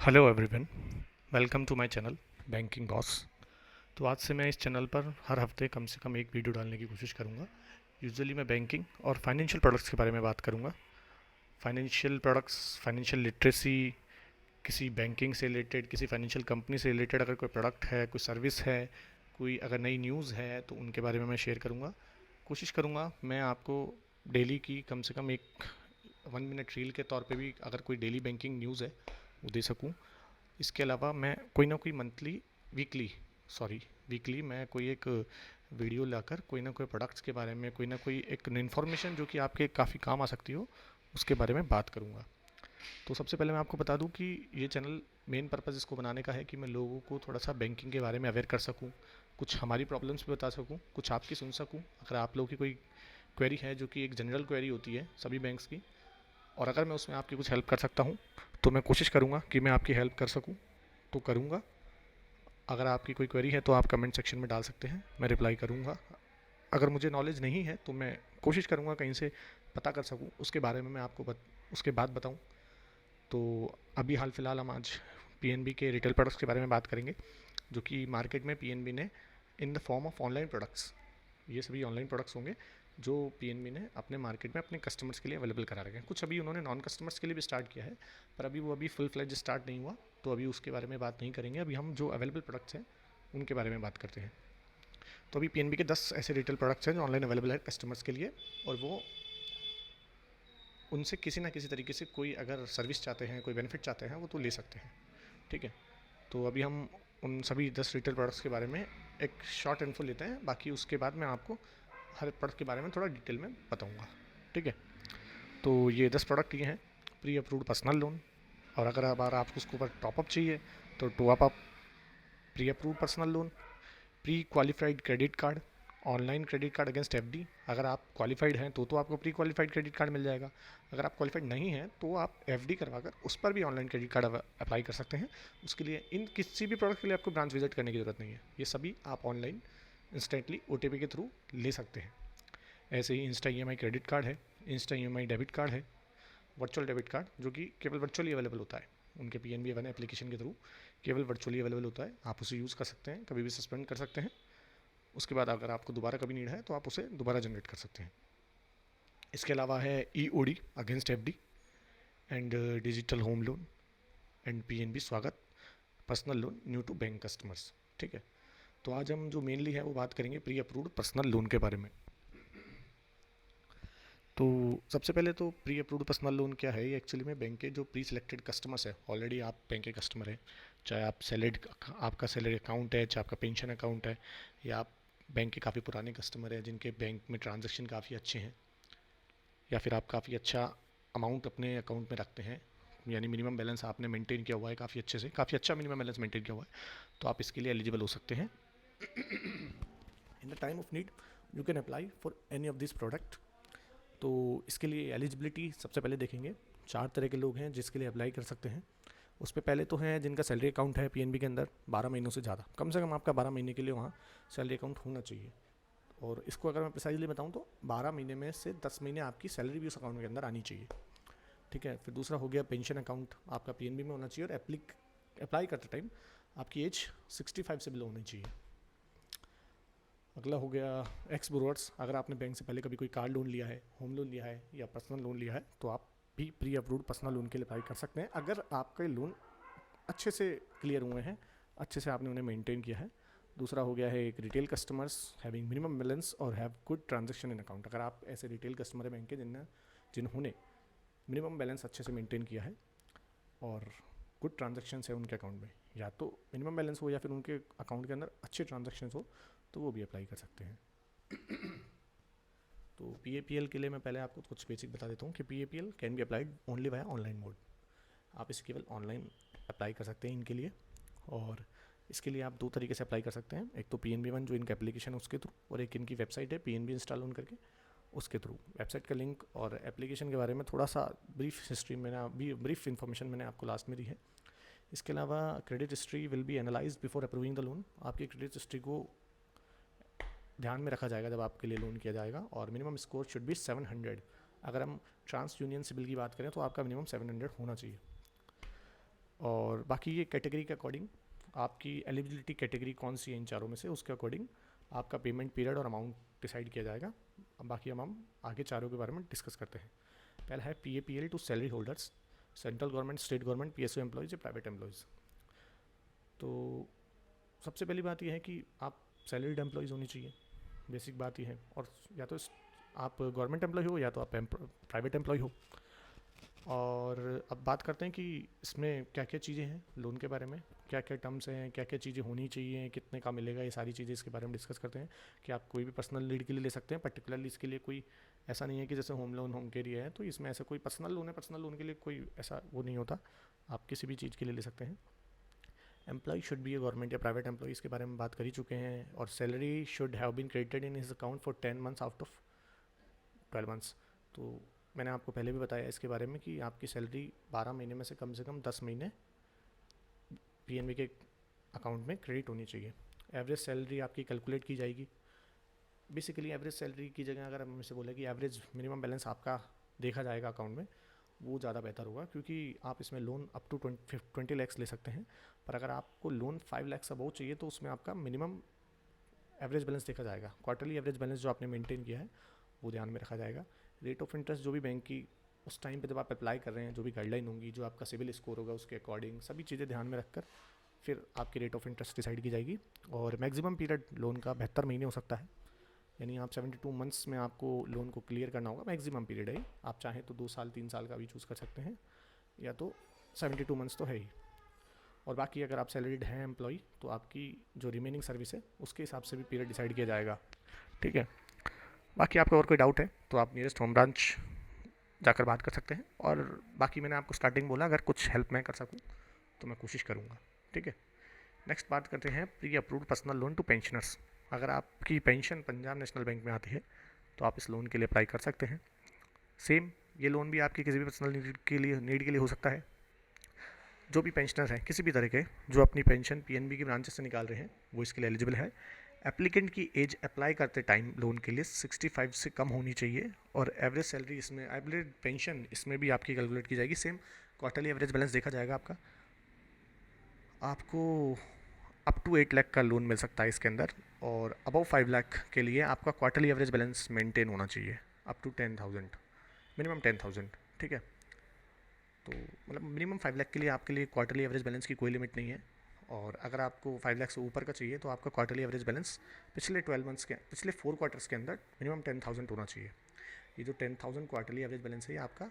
Hello everyone, welcome to my channel banking boss. तो आज से मैं इस चैनल पर हर हफ्ते कम से कम एक वीडियो डालने की कोशिश करूंगा। यूजुअली मैं बैंकिंग और फाइनेंशियल प्रोडक्ट्स के बारे में बात करूंगा। फाइनेंशियल प्रोडक्ट्स, फाइनेंशियल लिटरेसी, किसी बैंकिंग से रिलेटेड, किसी फाइनेंशियल कंपनी से रिलेटेड अगर कोई प्रोडक्ट है, कोई सर्विस है, कोई अगर नई न्यूज़ है तो उनके बारे में मैं शेयर करूँगा। कोशिश करूँगा मैं आपको डेली की कम से कम एक 1 मिनट रील के तौर पे भी अगर कोई डेली बैंकिंग न्यूज़ है वो दे सकूँ। इसके अलावा मैं कोई ना कोई वीकली वीकली मैं कोई एक वीडियो लाकर कोई ना कोई प्रोडक्ट्स के बारे में, कोई ना कोई एक इन्फॉर्मेशन जो कि आपके काफ़ी काम आ सकती हो, उसके बारे में बात करूँगा। तो सबसे पहले मैं आपको बता दूं कि ये चैनल मेन पर्पज़ इसको बनाने का है कि मैं लोगों को थोड़ा सा बैंकिंग के बारे में अवेयर कर सकूं, कुछ हमारी प्रॉब्लम्स भी बता सकूं, कुछ आपकी सुन सकूं। अगर आप लोगों की कोई क्वेरी है जो कि एक जनरल क्वेरी होती है सभी बैंक्स की, और अगर मैं उसमें आपकी कुछ हेल्प कर सकता हूँ तो मैं कोशिश करूँगा कि मैं आपकी हेल्प कर सकूँ, तो करूँगा। अगर आपकी कोई क्वेरी है तो आप कमेंट सेक्शन में डाल सकते हैं, मैं रिप्लाई करूँगा। अगर मुझे नॉलेज नहीं है तो मैं कोशिश करूँगा कहीं से पता कर सकूँ, उसके बारे में मैं आपको उसके बाद बताऊँ। तो अभी हाल फिलहाल हम आज पीएनबी के रिटेल प्रोडक्ट्स के बारे में बात करेंगे, जो कि मार्केट में पीएनबी ने in the form of online products, ये सभी ऑनलाइन प्रोडक्ट्स होंगे जो पीएनबी ने अपने मार्केट में अपने कस्टमर्स के लिए अवेलेबल करा रखे हैं। कुछ अभी उन्होंने नॉन कस्टमर्स के लिए भी स्टार्ट किया है, पर अभी वो फुल फ्लेज स्टार्ट नहीं हुआ, तो अभी उसके बारे में बात नहीं करेंगे। अभी हम जो अवेलेबल प्रोडक्ट्स हैं उनके बारे में बात करते हैं। तो अभी पीएनबी के 10 ऐसे रिटेल प्रोडक्ट्स हैं जो ऑनलाइन अवेलेबल है कस्टमर्स के लिए, और वो उनसे किसी ना किसी तरीके से कोई अगर सर्विस चाहते हैं, कोई बेनिफिट चाहते हैं, वो तो ले सकते हैं। ठीक है। तो अभी हम उन सभी 10 रिटेल प्रोडक्ट्स के बारे में एक शॉर्ट इन्फो लेते हैं, बाकी उसके बाद मैं आपको हर प्रोडक्ट के बारे में थोड़ा डिटेल में बताऊंगा। ठीक है। तो ये 10 प्रोडक्ट ये हैं: प्री अप्रूव्ड पर्सनल लोन, और अगर आपको उसके ऊपर टॉपअप चाहिए तो top up pre approved personal loan, pre qualified credit card, online credit card against FD. अगर आप क्वालिफाइड हैं तो आपको प्री क्वालिफाइड क्रेडिट कार्ड मिल जाएगा। अगर आप क्वालिफाइड नहीं हैं तो आप एफडी करवाकर उस पर भी ऑनलाइन क्रेडिट कार्ड अप्लाई कर सकते हैं। उसके लिए इन किसी भी प्रोडक्ट के लिए आपको ब्रांच विजिट करने की ज़रूरत नहीं है, ये सभी आप ऑनलाइन इंस्टेंटली ओटीपी के थ्रू ले सकते हैं। ऐसे ही इंस्टा ईएमआई क्रेडिट कार्ड है, इंस्टा ईएमआई डेबिट कार्ड है, वर्चुअल डेबिट कार्ड जो कि केवल वर्चुअली अवेलेबल होता है उनके पीएनबी वन एप्लीकेशन के थ्रू, केवल वर्चुअली अवेलेबल होता है। आप उसे यूज़ कर सकते हैं, कभी भी सस्पेंड कर सकते हैं। उसके बाद अगर आपको दोबारा कभी नीड है तो आप उसे दोबारा जनरेट कर सकते हैं। इसके अलावा है EOD against FD, and digital home loan, and PNB Swagat personal loan new to bank customers. ठीक है। तो आज हम जो मेनली है वो बात करेंगे प्री अप्रूव्ड पर्सनल लोन के बारे में। तो सबसे पहले तो प्री अप्रूव्ड पर्सनल लोन क्या है? ये एक्चुअली में बैंक के जो प्री सिलेक्टेड कस्टमर्स है, ऑलरेडी आप बैंक के कस्टमर हैं, चाहे आप सैलरी, आपका सैलरी अकाउंट है, चाहे आपका पेंशन अकाउंट है, या आप बैंक के काफ़ी पुराने कस्टमर हैं जिनके बैंक में ट्रांजेक्शन काफ़ी अच्छे हैं, या फिर आप काफ़ी अच्छा अमाउंट अपने अकाउंट में रखते हैं, यानी मिनिमम बैलेंस आपने मेंटेन किया हुआ है काफ़ी अच्छे से, काफ़ी अच्छा मिनिमम बैलेंस मेंटेन किया हुआ है, तो आप इसके लिए एलिजिबल हो सकते हैं। In the time of need you can apply for any of this product. तो इसके लिए एलिजिबिलिटी सबसे पहले देखेंगे। 4 तरह के लोग हैं जिसके लिए अप्लाई कर सकते हैं। उस पर पहले तो हैं जिनका सैलरी अकाउंट है पीएनबी के अंदर 12 महीनों से ज़्यादा, कम से कम आपका 12 महीने के लिए वहाँ सैलरी अकाउंट होना चाहिए। और इसको अगर मैं प्रिसाइजली बताऊँ तो 12 महीने में से 10 महीने आपकी सैलरी भी उस अकाउंट के अंदर आनी चाहिए। ठीक है। फिर दूसरा हो गया पेंशन अकाउंट, आपका पीएनबी में होना चाहिए, और अप्लाई करते टाइम आपकी एज 65 से बिलो होनी चाहिए। अगला हो गया एक्स बोरोवर्स, अगर आपने बैंक से पहले कभी कोई कार लोन लिया है, होम लोन लिया है, या पर्सनल लोन लिया है तो आप भी प्री अप्रूव्ड पर्सनल लोन के लिए अप्लाई कर सकते हैं, अगर आपके लोन अच्छे से क्लियर हुए हैं, अच्छे से आपने उन्हें मेंटेन किया है। दूसरा हो गया है एक retail customers having minimum balance और have good transaction in account. अगर आप ऐसे रिटेल कस्टमर है बैंक के जिन्होंने मिनिमम बैलेंस अच्छे से मेंटेन किया है और गुड ट्रांजेक्शन है उनके अकाउंट में, या तो मिनिमम बैलेंस हो या फिर उनके अकाउंट के अंदर अच्छे ट्रांजेक्शन हो, तो वो भी अप्लाई कर सकते हैं। तो पीएपीएल के लिए मैं पहले आपको कुछ बेसिक बता देता हूँ कि PAPL can be applied only by online mode. आप इसे केवल ऑनलाइन अप्लाई कर सकते हैं इनके लिए, और इसके लिए आप 2 तरीके से अप्लाई कर सकते हैं। एक तो पीएनबी वन जो इनका एप्लीकेशन है उसके थ्रू, और एक इनकी वेबसाइट है पीएनबी इंस्टॉल ऑन करके उसके थ्रू। वेबसाइट का लिंक और एप्लीकेशन के बारे में थोड़ा सा ब्रीफ हिस्ट्री मैंने ब्रीफ इन्फॉर्मेशन मैंने आपको लास्ट में दी है। इसके अलावा credit history will be analyse before approving the loan. आपकी क्रेडिट हिस्ट्री को ध्यान में रखा जाएगा जब आपके लिए लोन किया जाएगा, और मिनिमम स्कोर शुड बी 700। अगर हम ट्रांस यूनियन सिबिल की बात करें तो आपका मिनिमम 700 होना चाहिए। और बाकी ये कैटेगरी के अकॉर्डिंग आपकी एलिजिबिलिटी कैटेगरी कौन सी है इन चारों में से, उसके अकॉर्डिंग आपका पेमेंट पीरियड और अमाउंट डिसाइड किया जाएगा। अब बाकी हम आगे चारों के बारे में डिस्कस करते हैं। पहला है PAPL to salary holders, central government, state government, PSU employees या प्राइवेट एम्प्लॉयज़। तो सबसे पहली बात यह है कि आप सैलरीड एम्प्लॉयज़ होनी चाहिए, बेसिक बात यह है। और या तो आप गवर्नमेंट एम्प्लॉय हो या तो आप प्राइवेट एम्प्लॉय हो। और अब बात करते हैं कि इसमें क्या क्या चीज़ें हैं लोन के बारे में, क्या क्या टर्म्स हैं, क्या क्या चीज़ें होनी चाहिए, कितने का मिलेगा, ये सारी चीज़ें इसके बारे में डिस्कस करते हैं। कि आप कोई भी पर्सनल नीड के लिए ले सकते हैं, पर्टिकुलरली इसके लिए कोई ऐसा नहीं है कि जैसे होम लोन, होम के लिए है तो इसमें ऐसा कोई पर्सनल लोन है, पर्सनल लोन के लिए कोई ऐसा वो नहीं होता, आप किसी भी चीज़ के लिए ले सकते हैं। Employee should be a government या प्राइवेट एम्प्लॉय, इसके बारे में बात कर ही चुके हैं। और salary should have been credited in his account for 10 months out of 12 months. तो मैंने आपको पहले भी बताया इसके बारे में कि आपकी सैलरी 12 महीने में से कम 10 महीने PNB के अकाउंट में क्रेडिट होनी चाहिए। एवरेज सैलरी आपकी कैलकुलेट की जाएगी। बेसिकली एवरेज सैलरी की जगह अगर हम इसे बोले कि एवरेज मिनिमम बैलेंस आपका देखा जाएगा अकाउंट में, वो ज़्यादा बेहतर होगा, क्योंकि आप इसमें लोन अप टू 20 लैक्स ले सकते हैं। पर अगर आपको लोन 5 लैक्स अबव चाहिए तो उसमें आपका मिनिमम एवरेज बैलेंस देखा जाएगा। क्वार्टरली एवरेज बैलेंस जो आपने मेंटेन किया है वो ध्यान में रखा जाएगा। रेट ऑफ इंटरेस्ट जो भी बैंक की उस टाइम पे जब आप अप्लाई कर रहे हैं, जो भी गाइडलाइन होंगी, जो आपका सिविल स्कोर होगा उसके अकॉर्डिंग सभी चीज़ें ध्यान में रखकर फिर आपकी रेट ऑफ इंटरेस्ट डिसाइड की जाएगी। और मैक्सिमम पीरियड लोन का 72 महीने हो सकता है, यानी आप 72 मंथ्स में आपको लोन को क्लियर करना होगा। मैक्सिमम पीरियड है, आप चाहें तो 2 साल 3 साल का भी चूज़ कर सकते हैं, या तो 72 मंथ्स तो है ही। और बाकी अगर आप सैलरीड हैं एम्प्लॉय तो आपकी जो रिमेनिंग सर्विस है उसके हिसाब से भी पीरियड डिसाइड किया जाएगा। ठीक है, बाकी आपका और कोई डाउट है तो आप नियरेस्ट होम ब्रांच जाकर बात कर सकते हैं। और बाकी मैंने आपको स्टार्टिंग बोला, अगर कुछ हेल्प मैं कर सकूँ तो मैं कोशिश करूँगा। ठीक है, नेक्स्ट बात करते हैं pre approved personal loan to pensioners. अगर आपकी पेंशन पंजाब नेशनल बैंक में आती है तो आप इस लोन के लिए अप्लाई कर सकते हैं। सेम ये लोन भी आपकी किसी भी पर्सनल नीड के लिए हो सकता है। जो भी पेंशनर हैं किसी भी तरह के जो अपनी पेंशन PNB की ब्रांचेस से निकाल रहे हैं वो इसके लिए एलिजिबल है। एप्लीकेंट की एज अप्लाई करते टाइम लोन के लिए 65 से कम होनी चाहिए। और एवरेज सैलरी इसमें एवरेज पेंशन इसमें भी आपकी कैलकुलेट की जाएगी। सेम क्वार्टरली एवरेज बैलेंस देखा जाएगा आपका। आपको अप टू 8 लाख का लोन मिल सकता है इसके अंदर। और अबव 5 लाख के लिए आपका क्वार्टरली एवरेज बैलेंस मेंटेन होना चाहिए अप टू 10,000, मिनिमम 10,000। ठीक है, तो मतलब मिनिमम 5 लाख के लिए आपके लिए क्वार्टरली एवरेज बैलेंस की कोई लिमिट नहीं है। और अगर आपको 5 लाख से ऊपर का चाहिए तो आपका क्वार्टरली एवरेज बैलेंस पिछले 12 मंथ्स के पिछले 4 क्वार्टर्स के अंदर मिनिमम 10,000 होना चाहिए। ये जो 10,000 क्वार्टरली एवरेज बैलेंस है ये आपका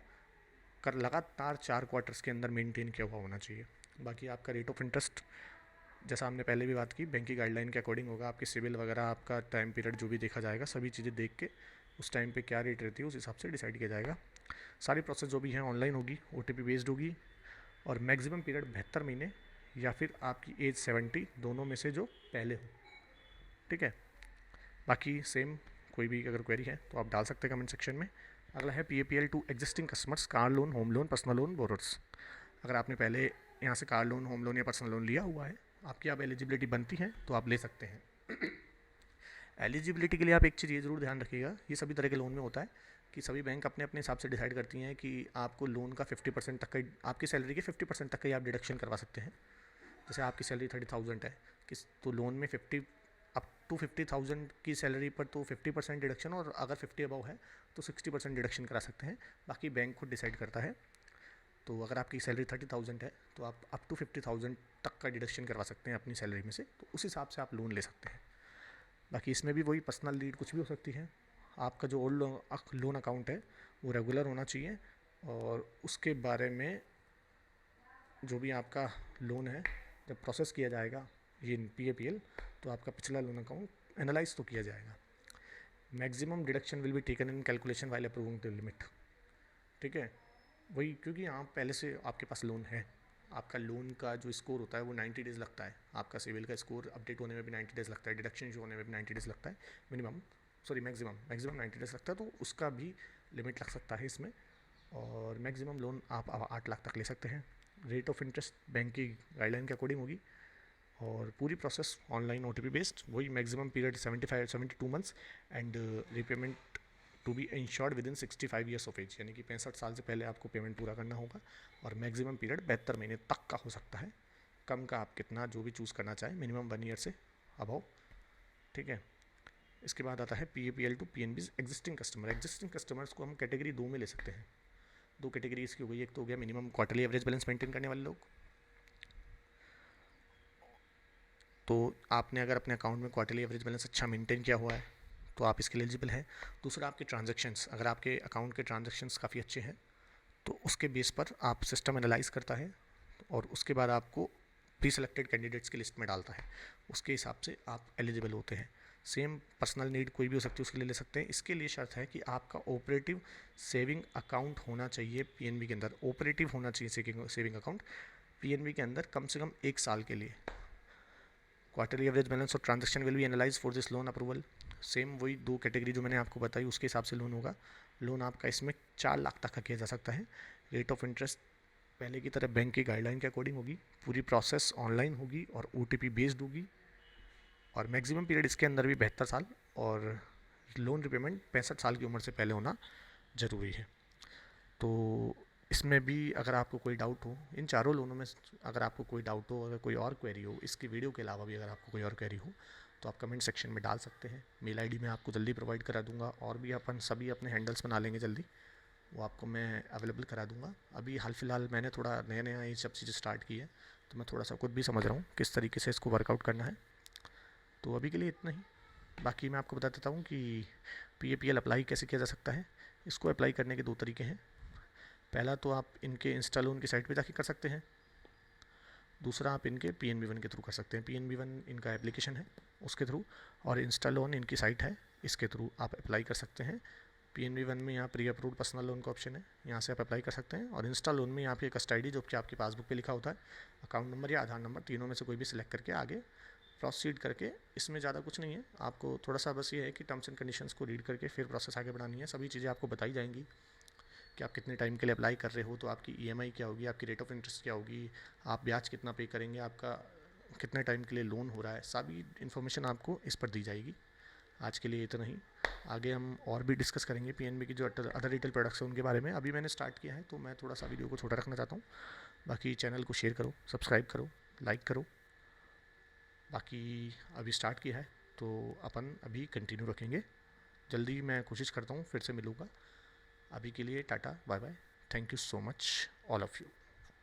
कर लगातार 4 क्वार्टर्स के अंदर मेंटेन किया हुआ होना चाहिए। बाकी आपका रेट ऑफ इंटरेस्ट जैसा हमने पहले भी बात की बैंक की गाइडलाइन के अकॉर्डिंग होगा। आपके सिविल वगैरह, आपका टाइम पीरियड जो भी देखा जाएगा, सभी चीज़ें देख के उस टाइम पे क्या रेट रहती है उस हिसाब से डिसाइड किया जाएगा। सारी प्रोसेस जो भी है ऑनलाइन होगी, OTP बेस्ड होगी। और मैक्सिमम पीरियड 72 महीने या फिर आपकी एज 70, दोनों में से जो पहले हो। ठीक है, बाकी सेम कोई भी अगर क्वेरी है तो आप डाल सकते हैं कमेंट सेक्शन में। अगला है PAPL to existing customers, car loan, home loan, personal loan, borrowers. अगर आपने पहले यहाँ से कार लोन, होम लोन या पर्सनल लोन लिया हुआ है, आपकी आप एलिजिबिलिटी बनती है तो आप ले सकते हैं। एलिजिबिलिटी के लिए आप एक चीज़ ये ज़रूर ध्यान रखिएगा, ये सभी तरह के लोन में होता है कि सभी बैंक अपने अपने हिसाब से डिसाइड करती हैं कि आपको लोन का 50% तक का, आपकी सैलरी के 50% तक का ही आप डिडक्शन करवा सकते हैं। जैसे आपकी सैलरी 30,000 है किस तो लोन में 50 अप टू 50,000 की सैलरी पर तो 50% डिडक्शन, और अगर 50 अबव है तो 60% डिडक्शन करा सकते हैं। बाकी बैंक खुद डिसाइड करता है। तो अगर आपकी सैलरी 30,000 है तो आप अप टू 50,000 तक का डिडक्शन करवा सकते हैं अपनी सैलरी में से, तो उस हिसाब से आप लोन ले सकते हैं। बाकी इसमें भी वही पर्सनल नीड कुछ भी हो सकती है। आपका जो ओल्ड लोन अकाउंट है वो रेगुलर होना चाहिए, और उसके बारे में जो भी आपका लोन है जब प्रोसेस किया जाएगा ये PAPL, तो आपका पिछला लोन अकाउंट एनालाइज तो किया जाएगा। Maximum deduction will be taken in calculation while approving the limit. ठीक है, वही क्योंकि आप पहले से आपके पास लोन है, आपका लोन का जो स्कोर होता है वो 90 डेज़ लगता है। आपका सिविल का स्कोर अपडेट होने में भी 90 डेज़ लगता है, डिडक्शन होने में भी 90 डेज़ लगता है। मैक्सिमम 90 डेज़ लगता है, तो उसका भी लिमिट लग सकता है इसमें। और मैक्सिमम लोन आप 8 लाख तक ले सकते हैं। रेट ऑफ इंटरेस्ट बैंक की गाइडलाइन के अकॉर्डिंग होगी। और पूरी प्रोसेस ऑनलाइन OTP बेस्ड, वही maximum period 72 months. And repayment to be insured within 65 years of age, यानी कि 65 साल से पहले आपको पेमेंट पूरा करना होगा। और मैक्सिमम पीरियड 72 महीने तक का हो सकता है, कम का आप कितना जो भी चूज़ करना चाहें, मिनिमम 1 ईयर से अबव, ठीक है। इसके बाद आता है PAPL to PNBs existing customer. Existing customers को हम कैटेगरी 2 में ले सकते हैं। 2 कैटेगरी इसकी हो गई, एक तो हो गया minimum quarterly average balance maintain करने वाले लोग, तो आपने अगर अपने अकाउंट में क्वार्टरली एवरेज बैलेंस अच्छा मेंटेन किया हुआ है तो आप इसके लिए एलिजिबल हैं। दूसरा आपके ट्रांजैक्शंस, अगर आपके अकाउंट के ट्रांजैक्शंस काफ़ी अच्छे हैं तो उसके बेस पर आप सिस्टम एनालाइज करता है और उसके बाद आपको प्री सेलेक्टेड कैंडिडेट्स की लिस्ट में डालता है, उसके हिसाब से आप एलिजिबल होते हैं। सेम पर्सनल नीड कोई भी हो सकती है, उसके लिए ले सकते हैं। इसके लिए शर्त है कि आपका ऑपरेटिव सेविंग अकाउंट होना चाहिए PNB के अंदर, ऑपरेटिव होना चाहिए सेविंग अकाउंट PNB के अंदर कम से कम 1 साल के लिए। क्वार्टरली एवरेज बैलेंस और transaction will be analyse for this loan approval. Same वही 2 कैटेगरी जो मैंने आपको बताई उसके हिसाब से लोन होगा। लोन आपका इसमें 4 लाख तक का किया जा सकता है। रेट ऑफ इंटरेस्ट पहले की तरह बैंक की गाइडलाइन के अकॉर्डिंग होगी, पूरी प्रोसेस ऑनलाइन होगी और OTP बेस्ड होगी, और मैक्सिमम पीरियड इसके अंदर भी 72 साल, और लोन रिपेमेंट 65 साल की उम्र से पहले होना ज़रूरी है। तो इसमें भी अगर आपको कोई डाउट हो, इन चारों लोनों में अगर आपको कोई डाउट हो, अगर कोई और क्वेरी हो, इसकी वीडियो के अलावा भी अगर आपको कोई और क्वेरी हो तो आप कमेंट सेक्शन में डाल सकते हैं। मेल ID मैं आपको जल्दी प्रोवाइड करा दूंगा, और भी अपन सभी अपने हैंडल्स बना लेंगे जल्दी, वो आपको मैं अवेलेबल करा दूंगा। अभी हाल फिलहाल मैंने थोड़ा नया नया ये सब चीज़ें स्टार्ट की है, तो मैं थोड़ा सा खुद भी समझ रहा हूँ किस तरीके से इसको वर्कआउट करना है। तो अभी के लिए इतना ही। बाकी मैं आपको बता देता हूँ कि PAPL अप्लाई कैसे किया जा सकता है। इसको अप्लाई करने के 2 तरीके हैं। पहला तो आप इनके इंस्टा लोन की साइट पे जाके कर सकते हैं, दूसरा आप इनके PNB1 के थ्रू कर सकते हैं। PNB1 इनका एप्लीकेशन है उसके थ्रू, और इंस्टा लोन इनकी साइट है, इसके थ्रू आप अप्लाई कर सकते हैं। PNB1 में यहाँ प्री अप्रूव्ड पर्सनल लोन का ऑप्शन है, यहाँ से आप अप्लाई कर सकते हैं। और इंस्टा लोन में यहाँ पे कस्ट ID जो कि आपकी पासबुक पे लिखा होता है, अकाउंट नंबर या आधार नंबर, तीनों में से कोई भी सिलेक्ट करके आगे प्रोसीड करके, इसमें ज़्यादा कुछ नहीं है। आपको थोड़ा सा बस ये है कि टर्म्स एंड कंडीशंस को रीड करके फिर प्रोसेस आगे बढ़ानी है। सभी चीज़ें आपको बताई जाएंगी कि आप कितने टाइम के लिए अप्लाई कर रहे हो, तो आपकी EMI क्या होगी, आपकी रेट ऑफ इंटरेस्ट क्या होगी, आप ब्याज कितना पे करेंगे, आपका कितने टाइम के लिए लोन हो रहा है, सभी इन्फॉर्मेशन आपको इस पर दी जाएगी। आज के लिए इतना ही, आगे हम और भी डिस्कस करेंगे PNB की जो अदर रिटेल प्रोडक्ट्स हैं उनके बारे में। अभी मैंने स्टार्ट किया है तो मैं थोड़ा सा वीडियो को छोटा रखना चाहता हूँ। बाकी चैनल को शेयर करो, सब्सक्राइब करो, लाइक करो। बाकी अभी स्टार्ट किया है तो अपन अभी कंटिन्यू रखेंगे। जल्दी मैं कोशिश करता हूँ फिर से मिलूँगा। अभी के लिए tata bye bye, thank you so much all of you.